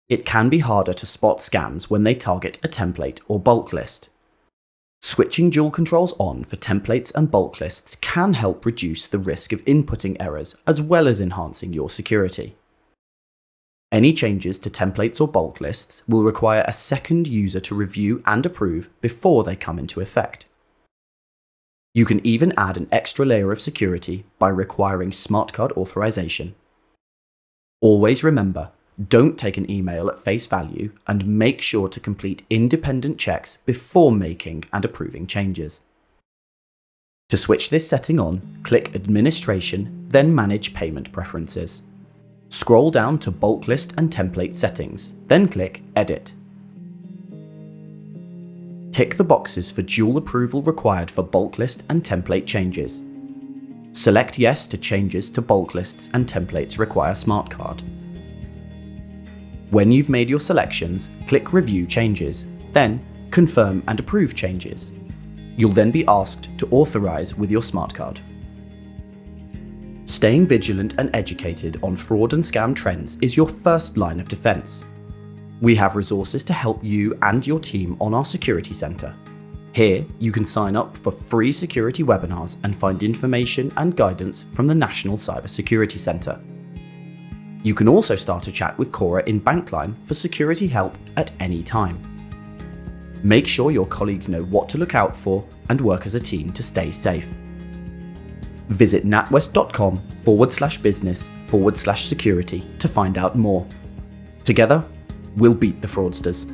It can be harder to spot scams when they target a template or bulk list. Switching dual controls on for templates and bulk lists can help reduce the risk of inputting errors as well as enhancing your security. Any changes to templates or bulk lists will require a second user to review and approve before they come into effect. You can even add an extra layer of security by requiring smart card authorization. Always remember, don't take an email at face value and make sure to complete independent checks before making and approving changes. To switch this setting on, click Administration, then Manage Payment Preferences. Scroll down to Bulk List and Template Settings, then click Edit. Tick the boxes for dual approval required for bulk list and template changes. Select Yes to changes to bulk lists and templates require smart card. When you've made your selections, click Review Changes, then Confirm and Approve Changes. You'll then be asked to authorize with your smart card. Staying vigilant and educated on fraud and scam trends is your first line of defense. We have resources to help you and your team on our Security Center. Here, you can sign up for free security webinars and find information and guidance from the National Cybersecurity Center. You can also start a chat with Cora in Bankline for security help at any time. Make sure your colleagues know what to look out for and work as a team to stay safe. Visit natwest.com/business/security to find out more. Together, we'll beat the fraudsters.